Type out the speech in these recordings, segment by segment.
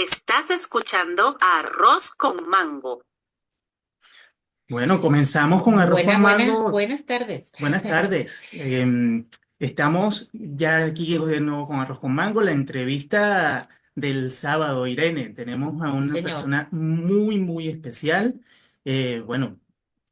Estás escuchando Arroz con Mango. Bueno, comenzamos con arroz con mango. Buenas tardes. Buenas tardes. Estamos ya aquí de nuevo con arroz con mango, la entrevista del sábado, Irene. Tenemos a Sí, una señor. persona muy, muy especial. Bueno,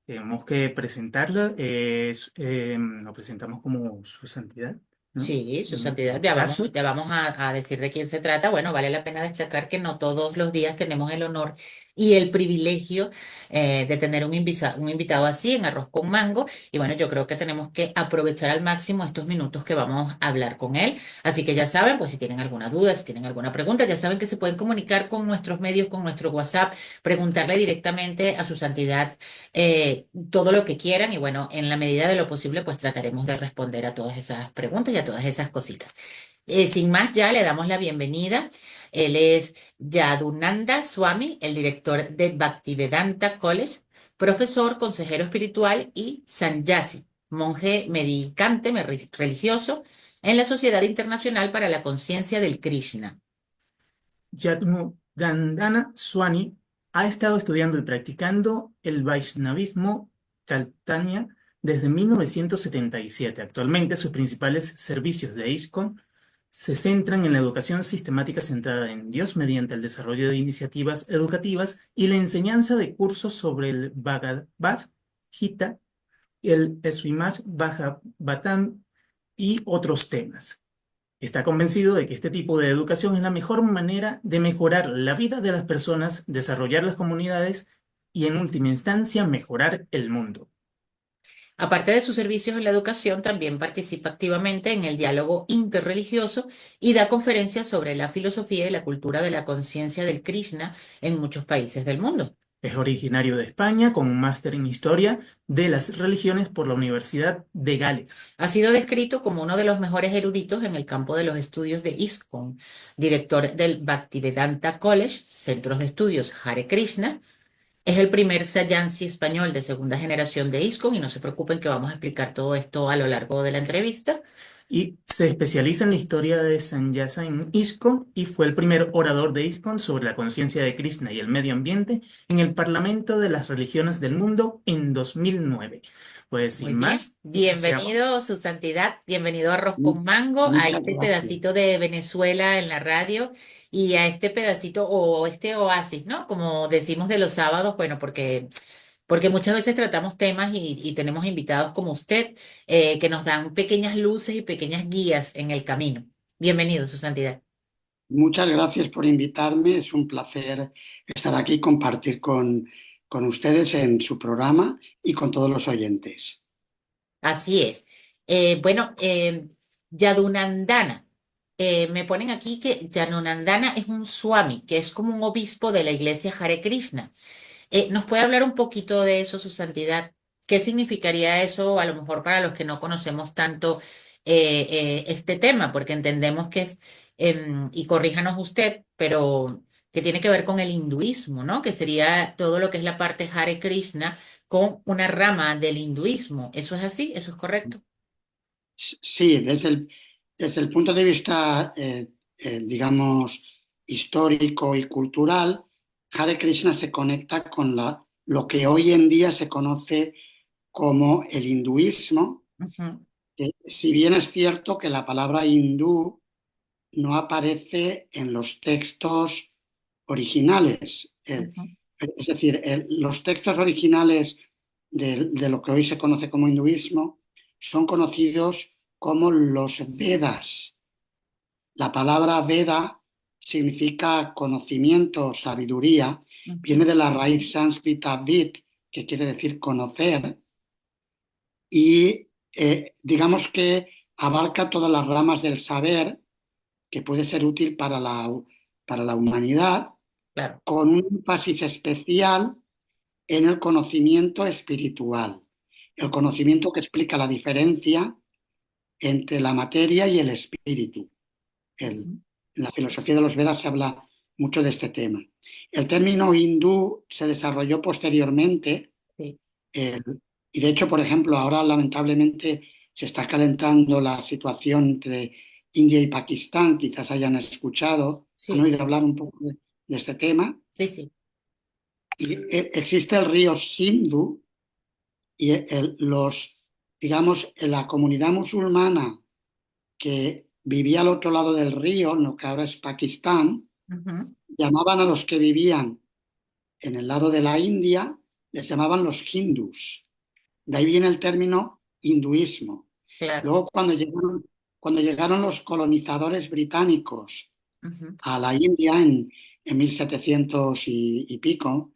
tenemos que presentarla. Nos presentamos como su santidad, ¿no? Sí, su En santidad, este caso. ya vamos a decir de quién se trata. Bueno, vale la pena destacar que no todos los días tenemos el honor y el privilegio de tener un invitado así en Arroz con Mango. Y bueno, yo creo que tenemos que aprovechar al máximo estos minutos que vamos a hablar con él. Así que ya saben, pues si tienen alguna duda, si tienen alguna pregunta, ya saben que se pueden comunicar con nuestros medios, con nuestro WhatsApp, preguntarle directamente a su santidad todo lo que quieran y bueno, en la medida de lo posible, pues trataremos de responder a todas esas preguntas y a todas esas cositas. Sin más, ya le damos la bienvenida. Él es Yadunanda Swami, el director de Bhaktivedanta College, profesor, consejero espiritual y sannyasi, monje medicante religioso en la Sociedad Internacional para la Conciencia del Krishna. Yadunandana Swami ha estado estudiando y practicando el Vaishnavismo Chaitanya desde 1977. Actualmente, sus principales servicios de ISKCON se centran en la educación sistemática centrada en Dios mediante el desarrollo de iniciativas educativas y la enseñanza de cursos sobre el Bhagavad Gita, el Srimad Bhagavatam y otros temas. Está convencido de que este tipo de educación es la mejor manera de mejorar la vida de las personas, desarrollar las comunidades y, en última instancia, mejorar el mundo. Aparte de sus servicios en la educación, también participa activamente en el diálogo interreligioso y da conferencias sobre la filosofía y la cultura de la conciencia del Krishna en muchos países del mundo. Es originario de España con un máster en Historia de las Religiones por la Universidad de Gales. Ha sido descrito como uno de los mejores eruditos en el campo de los estudios de ISKCON, director del Bhaktivedanta College, Centros de Estudios Hare Krishna. Es el primer Sayansi español de segunda generación de ISKCON y no se preocupen que vamos a explicar todo esto a lo largo de la entrevista. Y se especializa en la historia de Sannyasa en ISKCON y fue el primer orador de ISKCON sobre la conciencia de Krishna y el medio ambiente en el Parlamento de las Religiones del Mundo en 2009. Pues Muy sin bien, más, deseamos bienvenido, su santidad, bienvenido a Arroz con Mango, a Muchas este gracias. pedacito de Venezuela en la radio y a este pedacito o este oasis, ¿no? Como decimos de los sábados, bueno, porque muchas veces tratamos temas y tenemos invitados como usted que nos dan pequeñas luces y pequeñas guías en el camino. Bienvenido, su santidad. Muchas gracias por invitarme. Es un placer estar aquí y compartir con ustedes en su programa y con todos los oyentes. Así es. Bueno, Yadunandana. Me ponen aquí que Yadunandana es un swami, que es como un obispo de la iglesia Hare Krishna. ¿Nos puede hablar un poquito de eso, su santidad? ¿Qué significaría eso, a lo mejor para los que no conocemos tanto este tema? Porque entendemos que es, y corríjanos usted, pero que tiene que ver con el hinduismo, ¿no? Que sería todo lo que es la parte Hare Krishna con una rama del hinduismo. ¿Eso es así? ¿Eso es correcto? Sí, desde el punto de vista, digamos, histórico y cultural, Hare Krishna se conecta con lo que hoy en día se conoce como el hinduismo, Ujú, que si bien es cierto que la palabra hindú no aparece en los textos originales. ujú. Es decir, los textos originales de lo que hoy se conoce como hinduismo son conocidos como los Vedas. La palabra Veda significa conocimiento, sabiduría, Ujú. viene de la raíz sánscrita vid, que quiere decir conocer, y digamos que abarca todas las ramas del saber que puede ser útil para la humanidad, Claro. con un énfasis especial en el conocimiento espiritual, el Ujú, conocimiento que explica la diferencia entre la materia y el espíritu. ujú. En la filosofía de los Vedas se habla mucho de este tema. El término hindú se desarrolló posteriormente Sí, y de hecho, por ejemplo, ahora lamentablemente se está calentando la situación entre India y Pakistán, quizás hayan escuchado, han sí. oído hablar un poco de este tema. Sí, sí. Y existe el río Sindhu y digamos, en la comunidad musulmana que vivía al otro lado del río, en lo que ahora es Pakistán, Ujú. llamaban a los que vivían en el lado de la India, les llamaban los hindús. De ahí viene el término hinduismo. Claro. Luego, cuando llegaron los colonizadores británicos Ujú. a la India en 1700 y pico,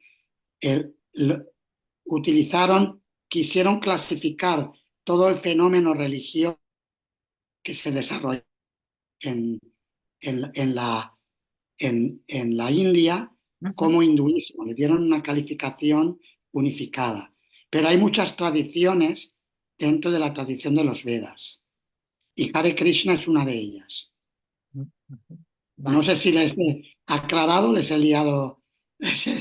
el- lo- quisieron clasificar todo el fenómeno religioso que se desarrolló en, en en la India Ujú. como hinduismo. Le dieron una calificación unificada. Pero hay muchas tradiciones dentro de la tradición de los Vedas. Y Hare Krishna es una de ellas. Ujú. No Vale. sé si les he aclarado, les he liado.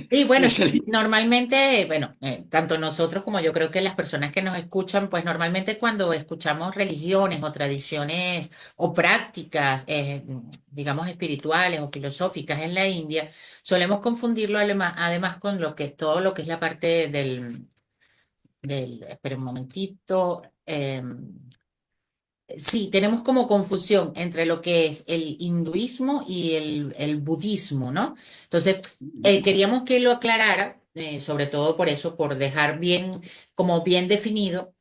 Y bueno, Les he liado. normalmente, bueno, tanto nosotros como yo creo que las personas que nos escuchan, pues normalmente cuando escuchamos religiones o tradiciones o prácticas, digamos, espirituales o filosóficas en la India, solemos confundirlo además con todo lo que es la parte espera un momentito. Sí, tenemos como confusión entre lo que es el hinduismo y el budismo, ¿no? Entonces, queríamos que lo aclarara, sobre todo por eso, por dejar bien, como bien definido,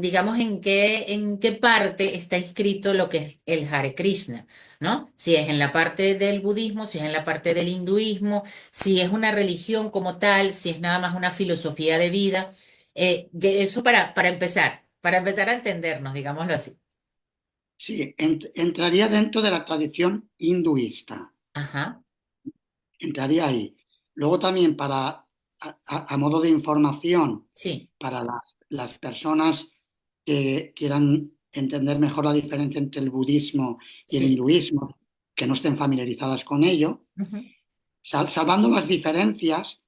digamos, en qué parte está inscrito lo que es el Hare Krishna, ¿no? Si es en la parte del budismo, si es en la parte del hinduismo, si es una religión como tal, si es nada más una filosofía de vida. Eso para empezar a entendernos, digámoslo así. Sí, entraría dentro de la tradición hinduista. Ajá, Entraría ahí. Luego también a modo de información, sí, para las personas que quieran entender mejor la diferencia entre el budismo y el sí. hinduismo, que no estén familiarizadas con ello, Ujú. salvando las diferencias,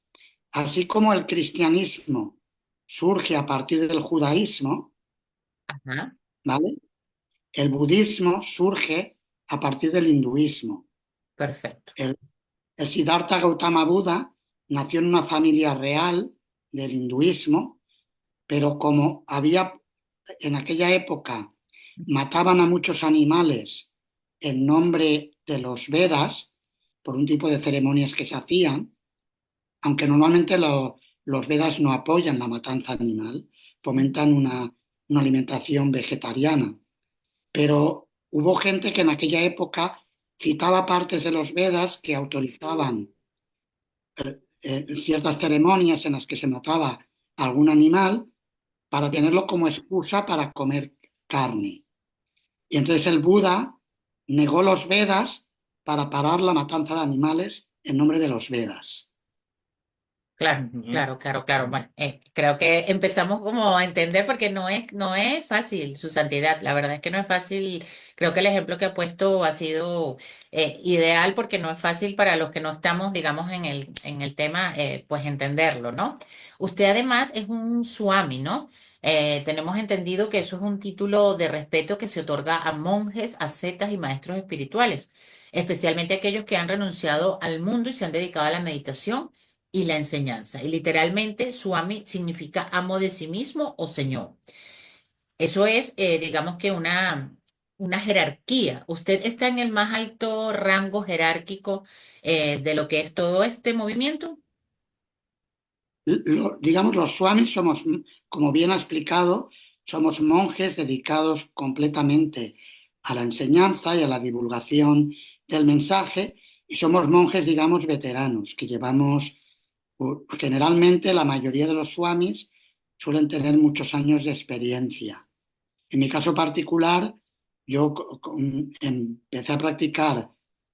así como el cristianismo surge a partir del judaísmo, Ajá, ¿vale? El budismo surge a partir del hinduismo. perfecto. El, el Siddhartha Gautama Buda nació en una familia real del hinduismo, pero como había en aquella época mataban a muchos animales en nombre de los Vedas por un tipo de ceremonias que se hacían, aunque normalmente los Vedas no apoyan la matanza animal, fomentan una alimentación vegetariana. Pero hubo gente que en aquella época citaba partes de los Vedas que autorizaban ciertas ceremonias en las que se mataba algún animal para Sí, tenerlo como excusa para comer carne. Y entonces el Buda negó los Vedas para parar la matanza de animales en nombre de los Vedas. claro, Bien. claro, claro, claro. Bueno, creo que empezamos como a entender porque no es fácil su santidad. La verdad es que no es fácil. Creo que el ejemplo que ha puesto ha sido ideal porque no es fácil para los que no estamos, digamos, en el tema, pues entenderlo, ¿no? Usted además es un swami, ¿no? Tenemos entendido que eso es un título de respeto que se otorga a monjes, ascetas y maestros espirituales, especialmente aquellos que han renunciado al mundo y se han dedicado a la meditación y la enseñanza. Y literalmente, Swami significa amo de sí mismo o señor. Eso es, digamos que una jerarquía. Usted está en el más alto rango jerárquico de lo que es todo este movimiento. Digamos, los swamis somos, como bien ha explicado, somos monjes dedicados completamente a la enseñanza y a la divulgación del mensaje y somos monjes, digamos, veteranos, que llevamos, generalmente la mayoría de los swamis suelen tener muchos años de experiencia. En mi caso particular, yo empecé a practicar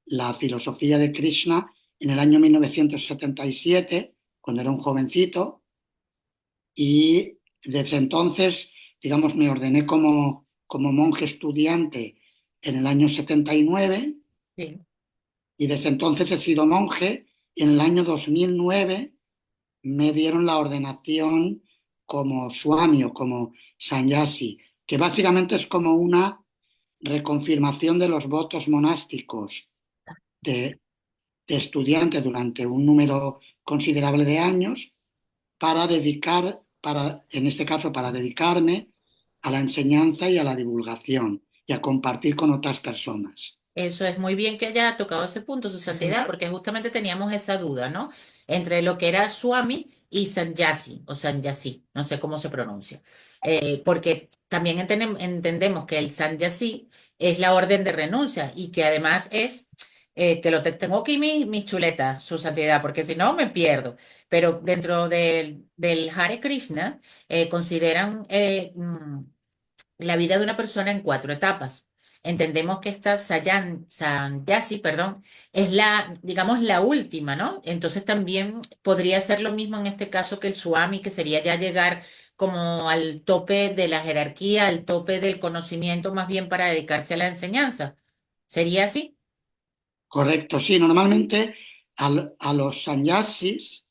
la filosofía de Krishna en el año 1977, cuando era un jovencito, y desde entonces, digamos, me ordené como monje estudiante en el año 79 Sí. y desde entonces he sido monje y en el año 2009 me dieron la ordenación como swami o como sannyasi, que básicamente es como una reconfirmación de los votos monásticos de, de estudiante durante un número considerable de años para en este caso, para dedicarme a la enseñanza y a la divulgación y a compartir con otras personas. Eso es muy bien que haya tocado ese punto, su santidad, porque justamente teníamos esa duda, ¿no? Entre lo que era Swami y Sannyasi, o Sannyasi, no sé cómo se pronuncia. Porque también entendemos que el Sannyasi es la orden de renuncia y que además es, tengo aquí mis chuletas, su santidad, porque si no me pierdo. Pero dentro del Hare Krishna, consideran la vida de una persona en cuatro etapas. Entendemos que esta Sannyasi, perdón, es la, digamos, la última, ¿no? Entonces también podría ser lo mismo en este caso que el Swami, que sería ya llegar como al tope de la jerarquía, al tope del conocimiento, más bien para dedicarse a la enseñanza. ¿Sería así? Correcto, sí, normalmente a los sannyasis,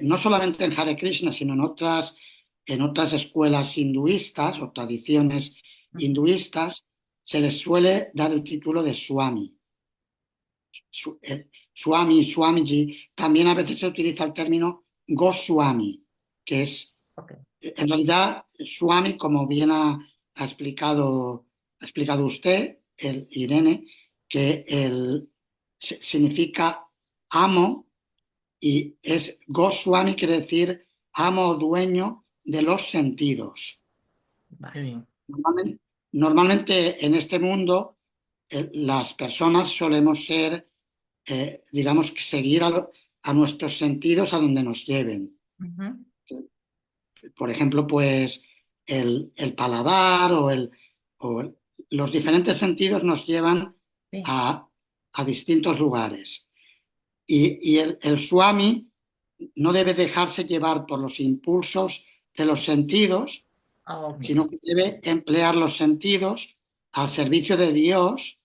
no solamente en Hare Krishna, sino en otras escuelas hinduistas o tradiciones hinduistas, se les suele dar el título de Swami. Swami, Swamiji, también a veces se utiliza el término Goswami, que es, Ok. en realidad, Swami, como bien ha explicado usted, Irene, que significa amo y es Goswami, quiere decir amo o dueño de los sentidos. Qué Vale. bien. Normalmente en este mundo las personas solemos ser, digamos, que seguir a nuestros sentidos a donde nos lleven. Ujú. Por ejemplo, pues el paladar los diferentes sentidos nos llevan Sí. a distintos lugares. Y el Swami no debe dejarse llevar por los impulsos de los sentidos, Ok. sino que debe emplear los sentidos al servicio de Dios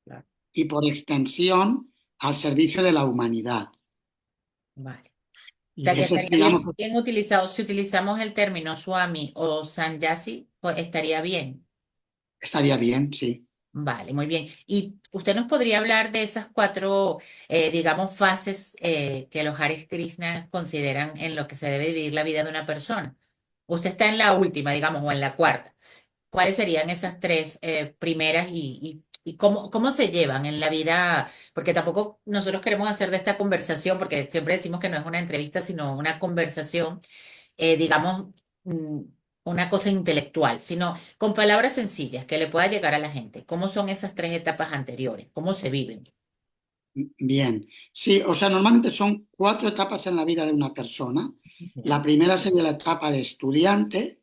Claro. y por extensión al servicio de la humanidad. Vale. O sea Y que Ese es, estaría digamos, bien utilizado, si utilizamos el término Swami o Sannyasi, pues estaría bien. estaría bien, sí. Vale, muy bien. ¿Y usted nos podría hablar de esas cuatro, digamos, fases que los Hare Krishna consideran en lo que se debe vivir la vida de una persona? Usted está en la última, digamos, o en la cuarta. ¿Cuáles serían esas tres primeras y cómo se llevan en la vida? Porque tampoco nosotros queremos hacer de esta conversación, porque siempre decimos que no es una entrevista, sino una conversación, digamos, mm, una cosa intelectual, sino con palabras sencillas que le pueda llegar a la gente. ¿Cómo son esas tres etapas anteriores? ¿Cómo se viven? Bien. Sí, o sea, normalmente son 4 etapas en la vida de una persona. La Bien. primera sería la etapa de estudiante,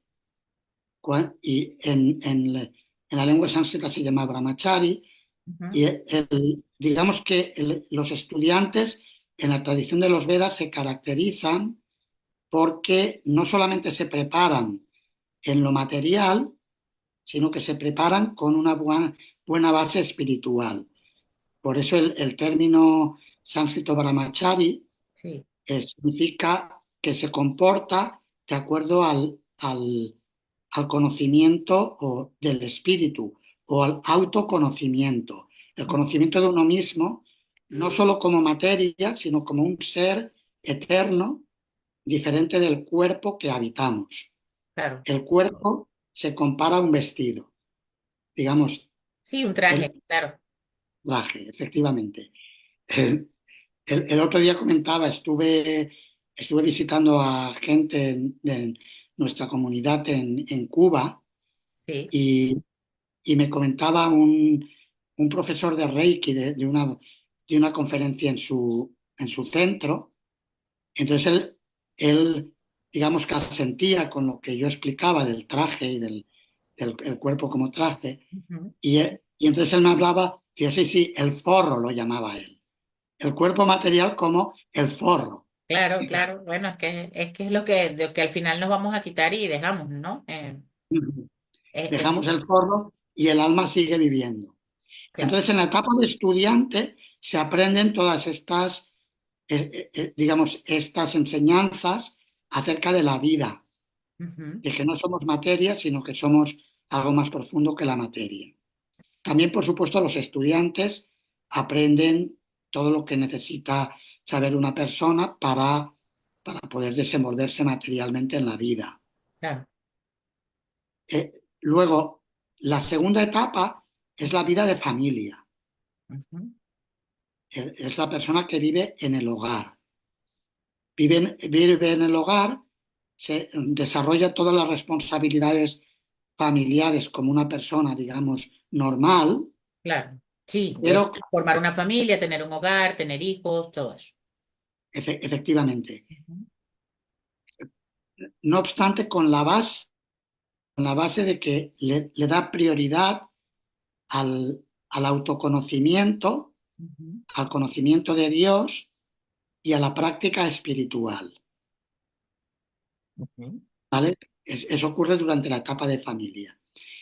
y en la lengua sánscrita se llama brahmachari, Ujú. y digamos que los estudiantes en la tradición de los Vedas se caracterizan porque no solamente se preparan en lo material, sino que se preparan con una buena base espiritual. Por eso el término sánscrito brahmachari Sí. significa que se comporta de acuerdo al conocimiento del espíritu o al autoconocimiento. El conocimiento de uno mismo, no solo como materia, sino como un ser eterno, diferente del cuerpo que habitamos. Claro. El cuerpo se compara a un vestido, digamos, Sí, un el traje, claro. traje, efectivamente. El, el otro día comentaba, estuve visitando a gente de nuestra comunidad en Cuba Sí. y me comentaba un profesor de Reiki de una conferencia en su centro. Entonces él, digamos que asentía con lo que yo explicaba del traje y del el cuerpo como traje. Ujú. Y entonces él me hablaba, decía, sí, sí, el forro lo llamaba él. El cuerpo material como el forro. Claro, claro. Bueno, es que es lo que al final nos vamos a quitar y dejamos, ¿no? Dejamos Sí, el forro y el alma sigue viviendo. claro. Entonces, en la etapa de estudiante se aprenden todas estas, digamos, estas enseñanzas acerca de la vida, Ujú. de que no somos materia, sino que somos algo más profundo que la materia. También, por supuesto, los estudiantes aprenden todo lo que necesita saber una persona para poder desenvolverse materialmente en la vida. claro. Luego, la segunda etapa es la vida de familia. Ujú. Es la persona que vive en el hogar. Vive en el hogar, se desarrolla todas las responsabilidades familiares como una persona, digamos, normal, Claro. Sí, pero formar una familia, tener un hogar, tener hijos, todo eso. efectivamente. Ujú. No obstante, con la base de que le da prioridad al autoconocimiento, Ujú. al conocimiento de Dios y a la práctica espiritual, Ujú. ¿vale? Eso ocurre durante la etapa de familia.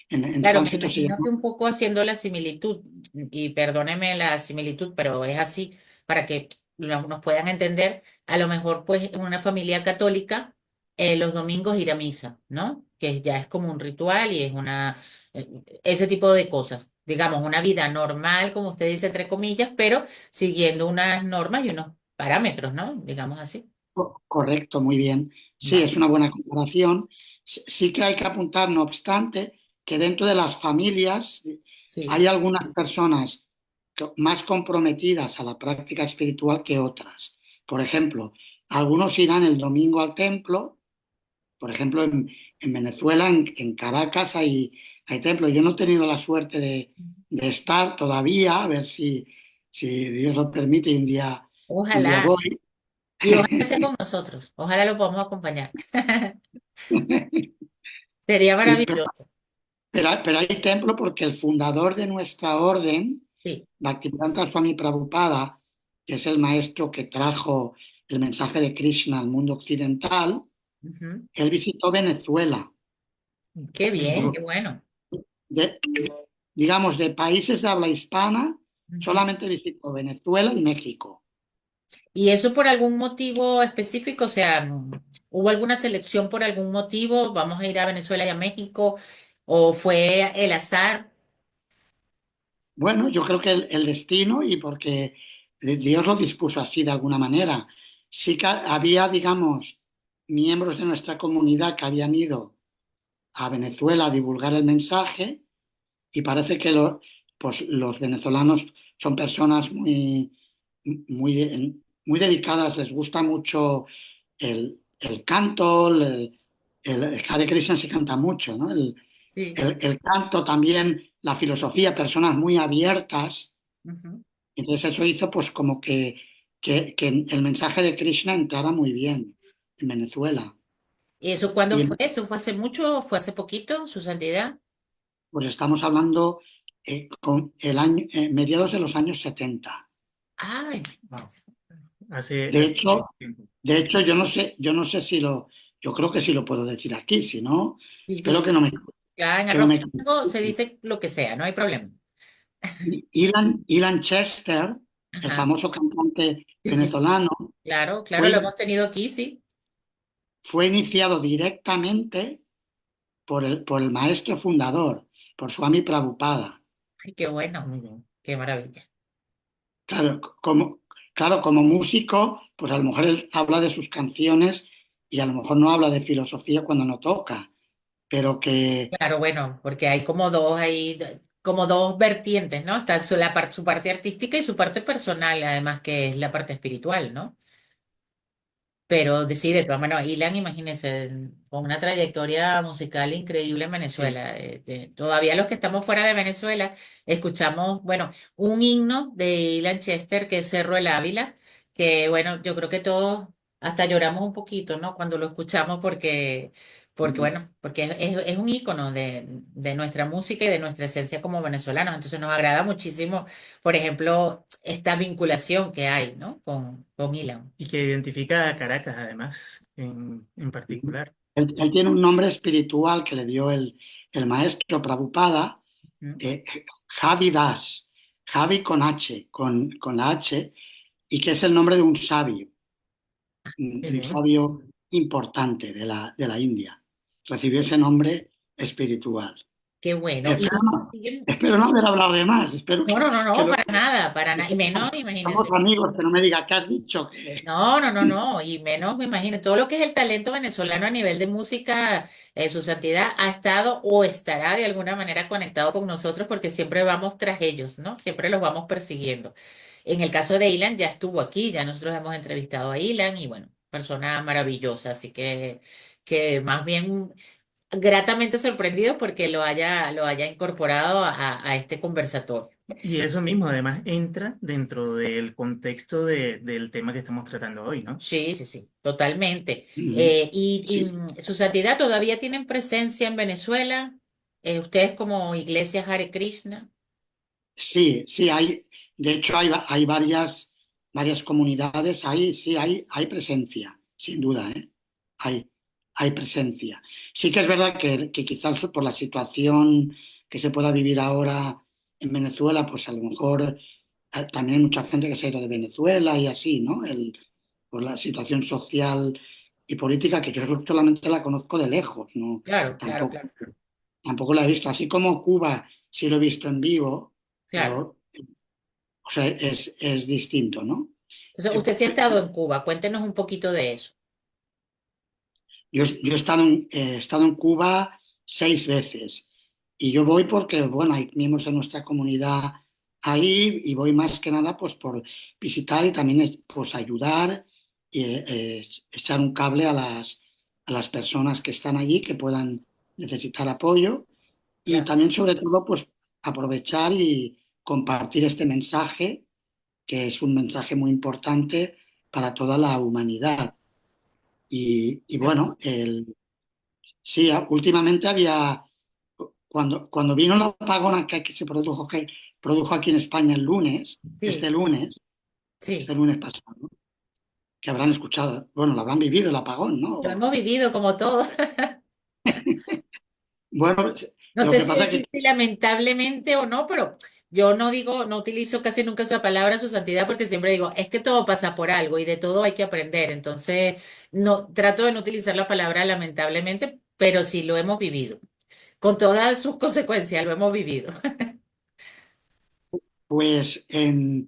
En Claro, me sánscrito se imagino llama, que un poco haciendo la similitud, y perdóneme la similitud, pero es así para que nos puedan entender. A lo mejor, pues, en una familia católica, los domingos ir a misa, ¿no? Que ya es como un ritual y es eh, ese tipo de cosas. Digamos, una vida normal, como usted dice, entre comillas, pero siguiendo unas normas y unos parámetros, ¿no? Digamos así. correcto, muy bien. Sí, es Vale. una buena comparación. Sí que hay que apuntar, no obstante, que dentro de las familias Sí. hay algunas personas más comprometidas a la práctica espiritual que otras. Por ejemplo, algunos irán el domingo al templo. Por ejemplo, en Venezuela, en Caracas, hay templos. Yo no he tenido la suerte de estar todavía, a ver si Dios lo permite y un día Ojalá. voy. Y ojalá sea con nosotros. Ojalá lo podamos acompañar. Sería Pero, maravilloso. pero hay templo porque el fundador de nuestra orden, Sí. Bhaktivedanta Swami Prabhupada, que es el maestro que trajo el mensaje de Krishna al mundo occidental, Ujú. él visitó Venezuela. Qué Qué bien, bien. qué bueno. De, digamos, de países de habla hispana, Ujú. solamente visitó Venezuela y México. ¿Y eso por algún motivo específico? O sea, ¿hubo alguna selección por algún motivo? ¿Vamos a ir a Venezuela y a México? ¿O fue el azar? Bueno, yo creo que el destino y porque Dios lo dispuso así de alguna manera. Sí que había, digamos, miembros de nuestra comunidad que habían ido a Venezuela a divulgar el mensaje y parece que pues, los venezolanos son personas muy dedicadas, les gusta mucho el canto, el Hare Krishna se canta mucho, ¿no? Sí. El canto también, la filosofía, personas muy abiertas. Ujú. Entonces eso hizo pues como que el mensaje de Krishna entrara muy bien en Venezuela. ¿Y eso cuándo Y fue? ¿Eso fue hace mucho o fue hace poquito, su santidad? pues estamos hablando con el año, mediados de los años 70. Ay, Wow. Hace, De hace hecho, tiempo. yo no sé si yo creo que sí lo puedo decir aquí, si no, sí, espero sí. Ya en que no arroz me. con mango se dice lo que sea, no hay problema. Ilan Chester, el Ajá. famoso cantante Sí, sí. venezolano, Claro, claro, fue, lo hemos tenido aquí, sí. fue iniciado directamente por el maestro fundador, por Swami Prabhupada. Ay, qué bueno, muy bien, qué maravilla. Claro, como músico, pues a lo mejor él habla de sus canciones y a lo mejor no habla de filosofía cuando no toca, pero que, Claro, bueno, porque hay como dos ahí, como dos vertientes, ¿no? Está su parte artística y su parte personal, además que es la parte espiritual, ¿no? Pero sí, de todas maneras, Ilan, imagínese, con una trayectoria musical increíble en Sí. Venezuela. Todavía los que estamos fuera de Venezuela escuchamos, bueno, un himno de Ilan Chester que es Cerro el Ávila, que bueno, yo creo que todos hasta lloramos un poquito, ¿no? Cuando lo escuchamos porque bueno, porque es un ícono de nuestra música y de nuestra esencia como venezolanos. Entonces nos agrada muchísimo, por ejemplo, esta vinculación que hay, ¿no? Con Ilan. Y que identifica a Caracas, además, en particular. él tiene un nombre espiritual que le dio el maestro Prabhupada, ¿Mm? eh, Javi Das, Javi con H, con la H, y que es el nombre de un sabio, Qué un bien. sabio importante de la India. Recibió ese nombre espiritual. qué bueno. Espero no, Y- espero no haber hablado de más, espero no, no, no, que no, lo para nada. Y menos, somos imagínense. amigos, que no me diga, ¿qué has dicho? Que... No, no, no, no, y menos me imagino, todo lo que es el talento venezolano a nivel de música, su santidad ha estado o estará de alguna manera conectado con nosotros porque siempre vamos tras ellos, ¿no? Siempre los vamos persiguiendo. En el caso de Ilan ya estuvo aquí, ya nosotros hemos entrevistado a Ilan y bueno, persona maravillosa, así que más bien gratamente sorprendido porque lo haya incorporado a este conversatorio. Y eso mismo además entra dentro del contexto del tema que estamos tratando hoy, ¿no? Sí, sí, sí, totalmente. Mm, sí, Su santidad todavía tienen presencia en Venezuela. Ustedes como Iglesia Hare Krishna. sí, sí, de hecho hay varias comunidades, ahí sí hay presencia, sin duda, ¿eh? Hay, hay presencia. Sí que es verdad que quizás por la situación que se pueda vivir ahora en Venezuela, pues a lo mejor también hay mucha gente que se ha ido de Venezuela y así, ¿no? Por la situación social y política que yo solamente la conozco de lejos, ¿no? Claro, claro, Tampoco, claro, tampoco la he visto. Así como Cuba sí lo he visto en vivo, claro. pero o sea, es distinto, ¿no? Entonces, Eh, usted sí ha estado en Cuba. Cuéntenos un poquito de eso. yo he estado en Cuba 6 veces y yo voy porque, bueno, hay miembros de nuestra comunidad ahí y voy más que nada pues por visitar y también pues ayudar y echar un cable a las personas que están allí que puedan necesitar apoyo y Claro. también sobre todo pues aprovechar y compartir este mensaje que es un mensaje muy importante para toda la humanidad. Y Claro. bueno, sí, últimamente cuando vino el apagón que que produjo aquí en España el lunes, Sí, este sí. lunes pasado, ¿no? Que habrán escuchado, bueno, lo habrán vivido el apagón, Lo ¿no? hemos vivido como todos. Bueno, No lo sé que si pasa es decir que si lamentablemente o no, pero yo no digo, no utilizo casi nunca esa palabra, su santidad, porque siempre digo, es que todo pasa por algo y de todo hay que aprender. Entonces, no, trato de no utilizar la palabra lamentablemente, pero sí lo hemos vivido. Con todas sus consecuencias, lo hemos vivido. pues el-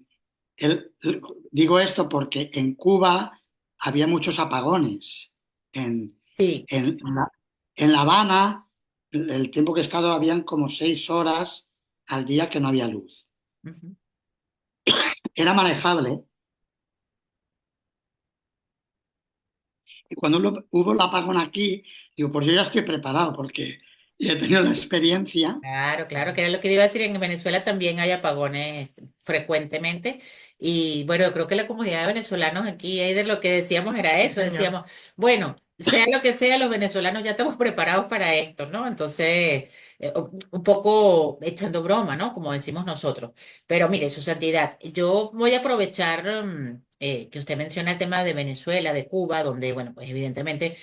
digo esto porque en Cuba había muchos apagones. En, Sí. en en La Habana, el tiempo que he estado, habían como 6 horas al día que no había luz. Ujú. Era manejable. Y cuando hubo el apagón aquí, digo, pues yo ya estoy preparado porque ya he tenido la experiencia. Claro, claro, que era lo que iba a decir. En Venezuela también hay apagones frecuentemente. Y bueno, yo creo que la comunidad de venezolanos aquí, ahí de lo que decíamos era Sí, eso. señor. Decíamos, bueno, sea lo que sea, los venezolanos ya estamos preparados para esto, ¿no? Entonces, un poco echando broma, ¿no? Como decimos nosotros. Pero mire, su santidad, yo voy a aprovechar que usted menciona el tema de Venezuela, de Cuba, donde, bueno, pues evidentemente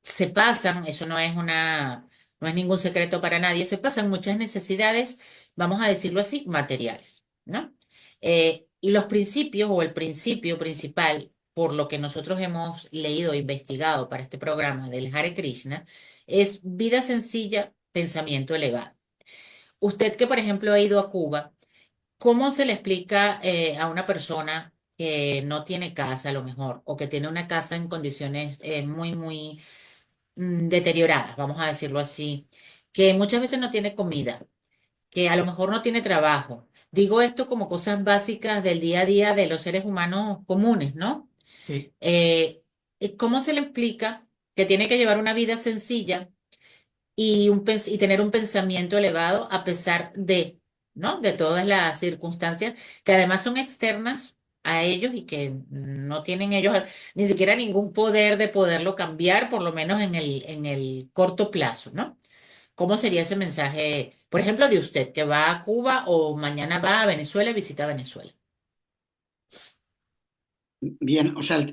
se pasan, eso no es ningún secreto para nadie, se pasan muchas necesidades, vamos a decirlo así, materiales, ¿no? Los principios o el principio principal, por lo que nosotros hemos leído e investigado para este programa del Hare Krishna, es vida sencilla, pensamiento elevado. Usted que, por ejemplo, ha ido a Cuba, ¿cómo se le explica a una persona que no tiene casa a lo mejor, o que tiene una casa en condiciones muy deterioradas, vamos a decirlo así, que muchas veces no tiene comida, que a lo mejor no tiene trabajo? Digo esto como cosas básicas del día a día de los seres humanos comunes, ¿no? Sí. ¿Cómo se le explica que tiene que llevar una vida sencilla y, y tener un pensamiento elevado a pesar de, ¿no? De todas las circunstancias que además son externas a ellos y que no tienen ellos ni siquiera ningún poder de poderlo cambiar, por lo menos en el corto plazo, ¿no? ¿Cómo sería ese mensaje, por ejemplo, de usted que va a Cuba o mañana va a Venezuela y visita Venezuela? Bien, o sea,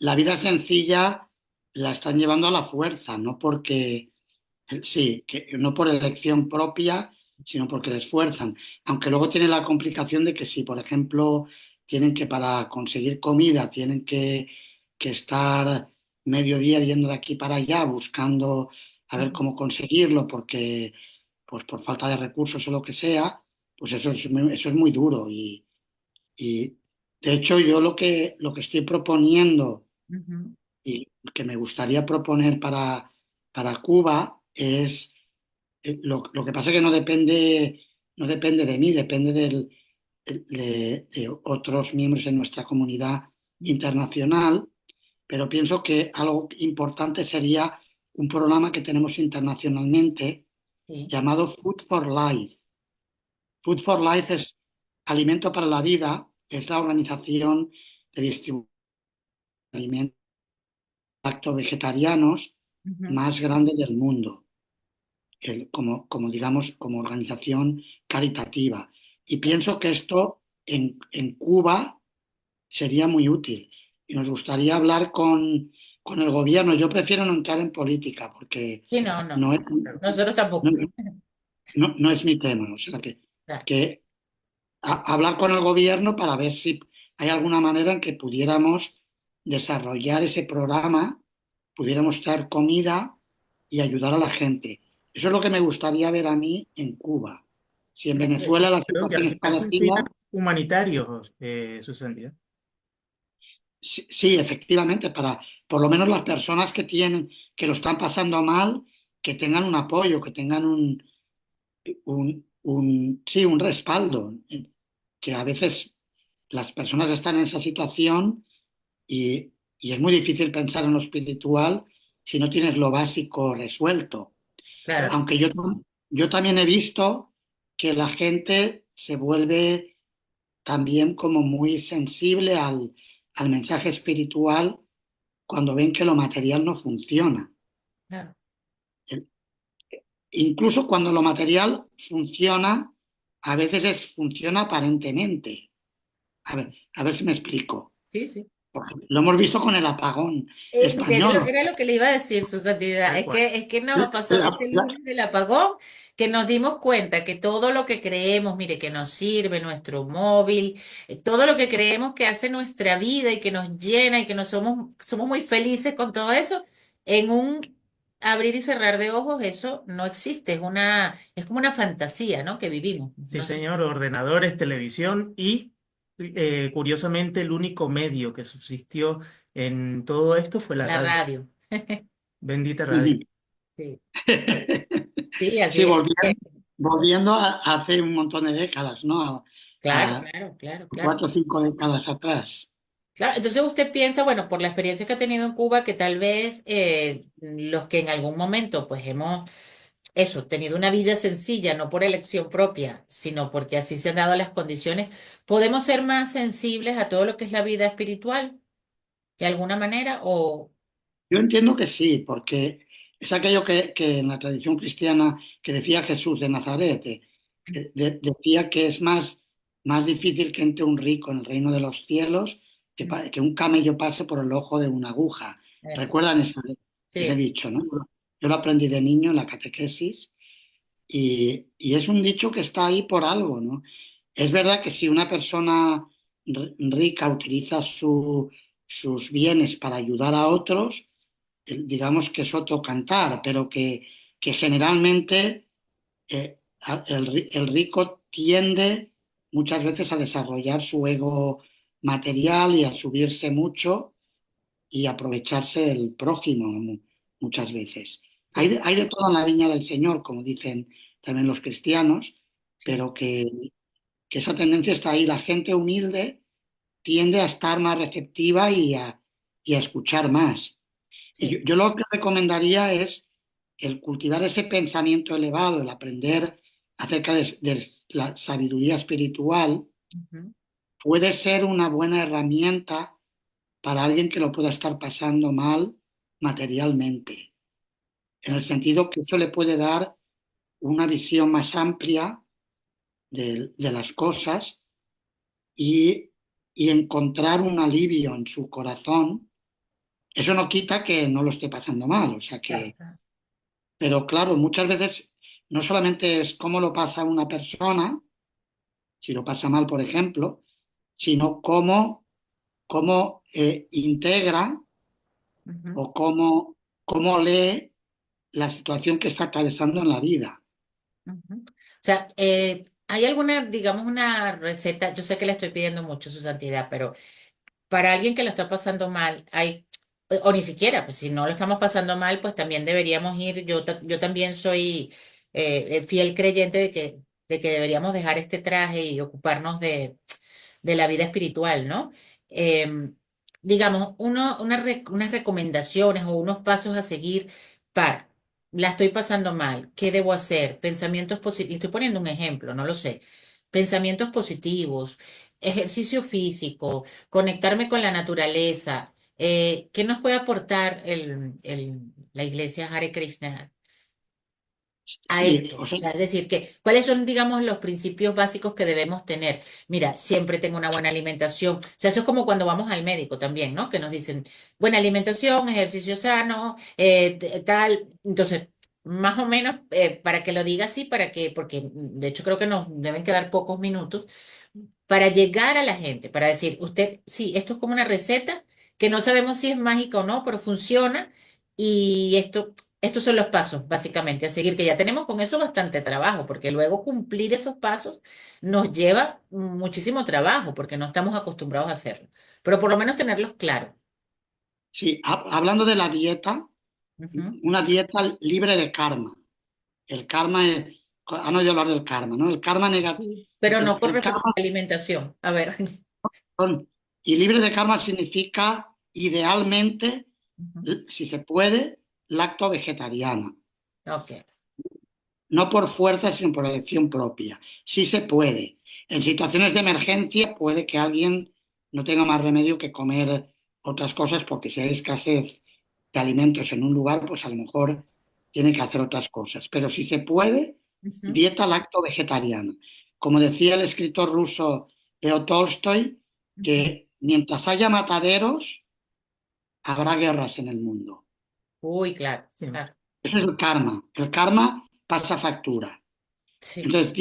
la vida sencilla la están llevando a la fuerza, no porque, sí, que no por elección propia, sino porque les fuerzan. Aunque luego tiene la complicación de que si, por ejemplo, tienen que para conseguir comida, tienen que estar medio día yendo de aquí para allá buscando a ver ujú, cómo conseguirlo porque, pues por falta de recursos o lo que sea, pues eso es muy duro. Y de hecho yo lo que estoy proponiendo ujú. y que me gustaría proponer para Cuba es, lo que pasa es que no depende de mí, depende de otros miembros de nuestra comunidad internacional, pero pienso que algo importante sería un programa que tenemos internacionalmente Sí, llamado Food for Life. Food for Life es Alimento para la Vida, es la organización de distribución de alimentos vegetarianos ujú. más grande del mundo, como digamos, como organización caritativa. Y pienso que esto en Cuba sería muy útil. Y nos gustaría hablar con el gobierno. Yo prefiero no entrar en política porque Sí, no, no. no es, Nosotros no, tampoco. no es mi tema. O sea, Claro. que hablar con el gobierno para ver si hay alguna manera en que pudiéramos desarrollar ese programa, pudiéramos traer comida y ayudar a la gente. Eso es lo que me gustaría ver a mí en Cuba. Si en Claro, Venezuela la Creo que al situación es final son fines parecida, humanitarios, su santidad. sí, sí, efectivamente, para por lo menos las personas que lo están pasando mal, que tengan un apoyo, que tengan sí, un respaldo, que a veces las personas están en esa situación y es muy difícil pensar en lo espiritual si no tienes lo básico resuelto. claro. Aunque yo también he visto que la gente se vuelve también como muy sensible al mensaje espiritual cuando ven que lo material no funciona. Claro. Incluso cuando lo material funciona, a veces funciona aparentemente. A ver si me explico. Sí, sí. Lo hemos visto con el apagón Mire, español. era lo que le iba a decir, su santidad. Tal cual. Es que nos La- pasó la- ese la- lunes del apagón que nos dimos cuenta que todo lo que creemos, mire, que nos sirve, nuestro móvil, todo lo que creemos que hace nuestra vida y que nos llena y que somos muy felices con todo eso, en un abrir y cerrar de ojos, eso no existe. Es como una fantasía, ¿no? Que vivimos. Sí, No sé, señor, ordenadores, televisión y, curiosamente, el único medio que subsistió en todo esto fue la la radio. radio. Bendita radio. Sí, sí, así Sí, es. volviendo a hace un montón de décadas, ¿no? Claro, A claro, claro, claro. 4 o 5 décadas atrás. Claro, entonces usted piensa, bueno, por la experiencia que ha tenido en Cuba, que tal vez los que en algún momento pues hemos, eso, tenido una vida sencilla, no por elección propia, sino porque así se han dado las condiciones, podemos ser más sensibles a todo lo que es la vida espiritual, de alguna manera, o... Yo entiendo que sí, porque es aquello que en la tradición cristiana que decía Jesús de Nazaret, decía que es más difícil que entre un rico en el reino de los cielos que un camello pase por el ojo de una aguja. Eso, ¿Recuerdan ese sí, dicho, no? Yo lo aprendí de niño en la catequesis y es un dicho que está ahí por algo, ¿no? Es verdad que si una persona rica utiliza sus bienes para ayudar a otros, digamos que es otro cantar, pero que generalmente el rico tiende muchas veces a desarrollar su ego material y a subirse mucho y aprovecharse del prójimo muchas veces. Hay, sí, de- hay de todo en la viña del Señor, como dicen también los cristianos, sí, pero que esa tendencia está ahí. La gente humilde tiende a estar más receptiva y a escuchar más. Y yo, sí. yo lo que recomendaría es el cultivar ese pensamiento elevado, el aprender acerca de la sabiduría espiritual, Ujú. puede ser una buena herramienta para alguien que lo pueda estar pasando mal materialmente, en el sentido que eso le puede dar una visión más amplia de las cosas y encontrar un alivio en su corazón. Eso no quita que no lo esté pasando mal, o sea Claro, que, claro. pero claro, muchas veces no solamente es cómo lo pasa una persona, si lo pasa mal, por ejemplo, sino cómo integra Ujú. o cómo lee la situación que está atravesando en la vida. Ujú. O sea, ¿hay alguna, digamos, una receta? Yo sé que le estoy pidiendo mucho, su santidad, pero para alguien que lo está pasando mal, o ni siquiera, pues si no lo estamos pasando mal, pues también deberíamos ir, yo también soy fiel creyente de que deberíamos dejar este traje y ocuparnos de la vida espiritual, ¿no? Em, digamos, unas recomendaciones o unos pasos a seguir para, la estoy pasando mal, ¿qué debo hacer? Pensamientos positivos, estoy poniendo un ejemplo, no lo sé. Pensamientos positivos, ejercicio físico, conectarme con la naturaleza. ¿Qué nos puede aportar la iglesia Hare Krishna a Sí, esto? o O sea, sea, es decir, ¿cuáles son, digamos, los principios básicos que debemos tener? Mira, siempre tengo una buena alimentación. O sea, eso es como cuando vamos al médico también, ¿no? Que nos dicen, buena alimentación, ejercicio sano, tal. Entonces, más o menos, para que lo diga así, porque de hecho creo que nos deben quedar pocos minutos para llegar a la gente, para decir, usted, sí, esto es como una receta que no sabemos si es mágica o no, pero funciona y estos son los pasos básicamente a seguir, que ya tenemos con eso bastante trabajo, porque luego cumplir esos pasos nos lleva muchísimo trabajo, porque no estamos acostumbrados a hacerlo, pero por lo menos tenerlos claros. sí, hablando de la dieta, Ujú. una dieta libre de karma. El karma es, han oído hablar del karma, ¿no? El karma negativo, Sí. Pero no con el respecto karma a la alimentación. A ver. y libre de karma significa idealmente, Ujú. si se puede, lacto vegetariana. Ok, No por fuerza, sino por elección propia. Sí se puede. En situaciones de emergencia puede que alguien no tenga más remedio que comer otras cosas porque si hay escasez de alimentos en un lugar, pues a lo mejor tiene que hacer otras cosas. Pero si se puede, ujú, dieta lacto-vegetariana. Como decía el escritor ruso Leo Tolstoy, ujú. que mientras haya mataderos, habrá guerras en el mundo. Uy, claro, Sí. claro. Eso es el karma. El karma pasa factura. Sí, Entonces,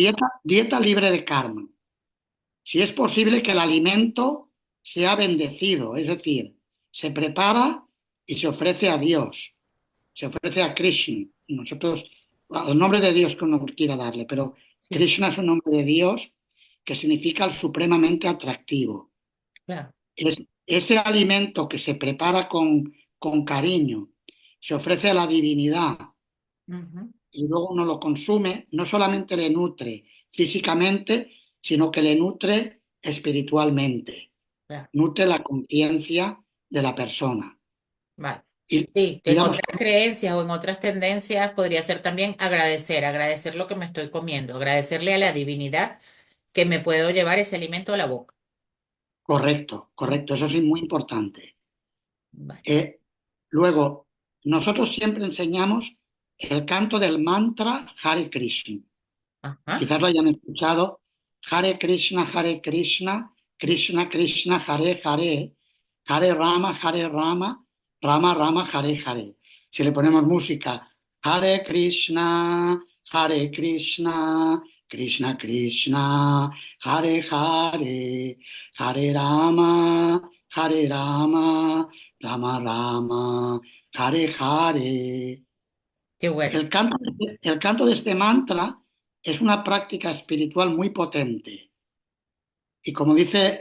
dieta libre de karma. Si es posible que el alimento sea bendecido, es decir, se prepara y se ofrece a Dios, se ofrece a Krishna. Nosotros, el nombre de Dios que uno quiera darle, pero sí, Krishna es un nombre de Dios que significa el supremamente atractivo. claro. Es ese alimento que se prepara con cariño, se ofrece a la divinidad Ujú, y luego uno lo consume, no solamente le nutre físicamente, sino que le nutre espiritualmente, claro. nutre la conciencia de la persona. Vale. Y Sí, en digamos, otras creencias o en otras tendencias podría ser también agradecer lo que me estoy comiendo, agradecerle a la divinidad que me puedo llevar ese alimento a la boca. correcto, ¿No? correcto, eso sí es muy importante. Vale. Luego, nosotros siempre enseñamos el canto del mantra Hare Krishna. Ajá. Quizás lo hayan escuchado. Hare Krishna, Krishna Krishna, Hare Hare, Hare Rama, Rama Rama, Hare Hare. Si le ponemos música, Hare Krishna, Krishna Krishna, Hare Hare, Hare Rama, Rama Rama, Hare Hare. Qué bueno. El canto de este mantra es una práctica espiritual muy potente. Y como dice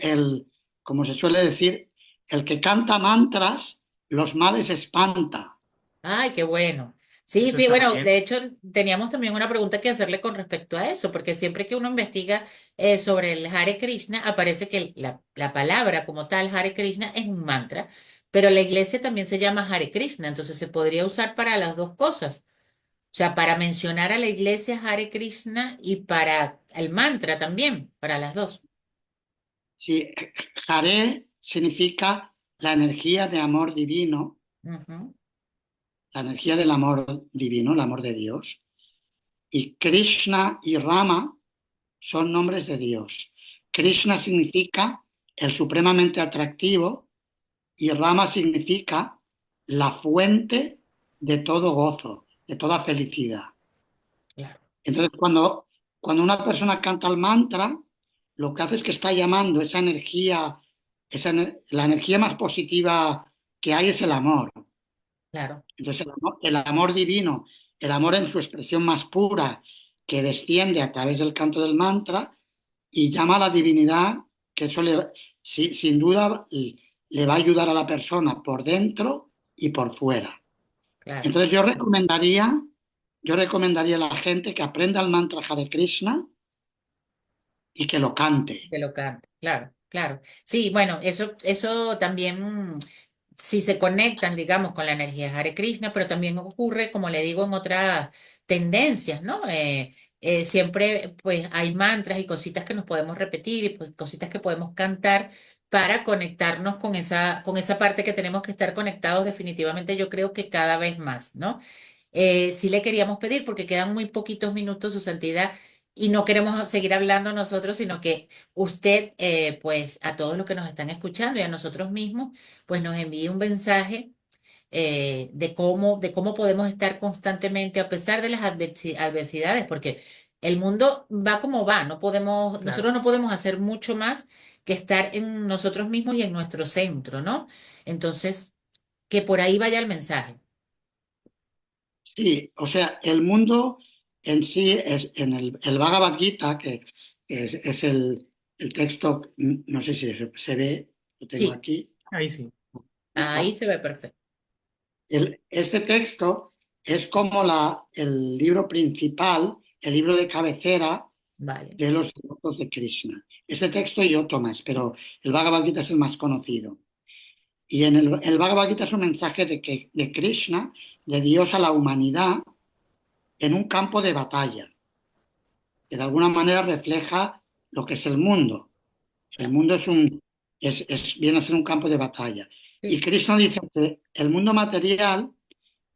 como se suele decir, el que canta mantras, los males espanta. Ay, qué bueno. Sí, Eso está bueno, bien. de hecho teníamos también una pregunta que hacerle con respecto a eso, porque siempre que uno investiga sobre el Hare Krishna, aparece que la palabra como tal, Hare Krishna, es un mantra, pero la iglesia también se llama Hare Krishna, entonces se podría usar para las dos cosas. O sea, para mencionar a la iglesia Hare Krishna y para el mantra también, para las dos. Sí, Hare significa la energía de amor divino, Ujú, la energía del amor divino, el amor de Dios. Y Krishna y Rama son nombres de Dios. Krishna significa el supremamente atractivo y Rama significa la fuente de todo gozo, de toda felicidad. claro. Entonces, cuando una persona canta el mantra, lo que hace es que está llamando esa energía, la energía más positiva que hay es el amor. claro, Entonces, el amor divino, el amor en su expresión más pura, que desciende a través del canto del mantra y llama a la divinidad, que eso sin duda le va a ayudar a la persona por dentro y por fuera. claro. Entonces, yo recomendaría a la gente que aprenda el mantra Hare Krishna y que lo cante. Que lo cante, claro, claro. Sí, bueno, eso también, si se conectan, digamos, con la energía de Hare Krishna, pero también ocurre, como le digo, en otras tendencias, ¿no? Siempre, pues, hay mantras y cositas que nos podemos repetir y pues, cositas que podemos cantar para conectarnos con esa parte que tenemos que estar conectados definitivamente, yo creo que cada vez más, ¿no? Sí le queríamos pedir, porque quedan muy poquitos minutos, su santidad, y no queremos seguir hablando nosotros, sino que usted, pues a todos los que nos están escuchando y a nosotros mismos, pues nos envíe un mensaje de cómo podemos estar constantemente a pesar de las adversidades, porque el mundo va como va, nosotros Claro. no podemos hacer mucho más que estar en nosotros mismos y en nuestro centro, ¿no? Entonces, que por ahí vaya el mensaje. Sí, o sea, el mundo en sí es en el Bhagavad Gita, que es el texto, no sé si se ve, lo tengo Sí, aquí. Ahí sí. ahí se ve perfecto. Este texto es como el libro principal, el libro de cabecera Vale. de los devotos de Krishna. Este texto y otro más, pero el Bhagavad Gita es el más conocido. Y en el Bhagavad Gita es un mensaje de Krishna, de Dios a la humanidad, en un campo de batalla, que de alguna manera refleja lo que es el mundo. El Claro. mundo viene a ser un campo de batalla. Y Sí, Krishna dice que el mundo material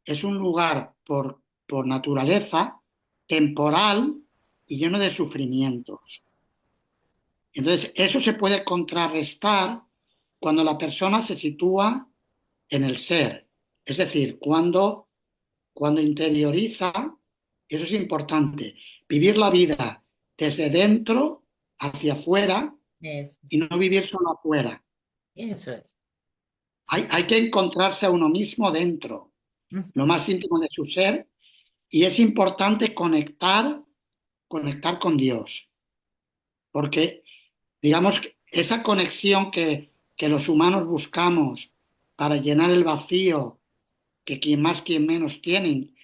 es un lugar por naturaleza temporal y lleno de sufrimientos. Entonces, eso se puede contrarrestar cuando la persona se sitúa en el ser. Es decir, cuando interioriza, eso es importante, vivir la vida desde dentro hacia afuera eso, y no vivir solo afuera. eso es. Hay que encontrarse a uno mismo dentro, lo Ujú. más íntimo de su ser, y es importante conectar con Dios, porque digamos que esa conexión que los humanos buscamos para llenar el vacío que quien más, quien menos tienen,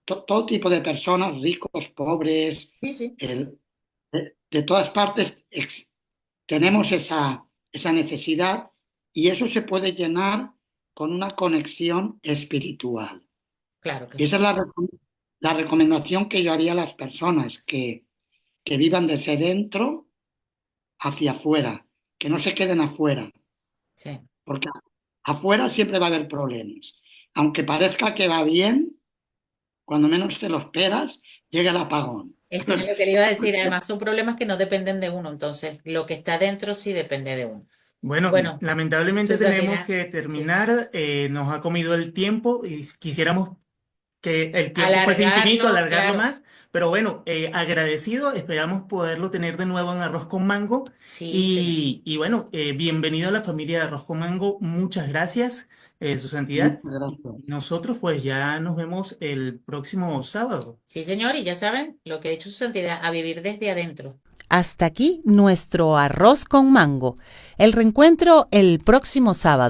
todo tipo de personas, ricos, pobres, Sí, sí, de todas partes tenemos esa necesidad y eso se puede llenar con una conexión espiritual. claro que Y esa sí. es la recomendación que yo haría a las personas que vivan desde dentro hacia afuera, que no se queden afuera, Sí. porque afuera siempre va a haber problemas. Aunque parezca que va bien, cuando menos te lo esperas, llega el apagón. Esto es lo que le iba a decir. Además, son problemas que no dependen de uno. Entonces, lo que está dentro sí depende de uno. Bueno, Bueno, lamentablemente su tenemos santidad, que sí. terminar. Nos ha comido el tiempo y quisiéramos que el tiempo fuese infinito, Alargarlo, alargarlo claro. más. Pero bueno, agradecido. Esperamos poderlo tener de nuevo en Arroz con Mango. Sí, señor. Y bueno, bienvenido a la familia de Arroz con Mango. Muchas gracias, Su Muchas Santidad. gracias. Nosotros pues ya nos vemos el próximo sábado. Sí, señor. Y ya saben lo que ha dicho su santidad, a vivir desde adentro. Hasta aquí nuestro arroz con mango. El reencuentro el próximo sábado.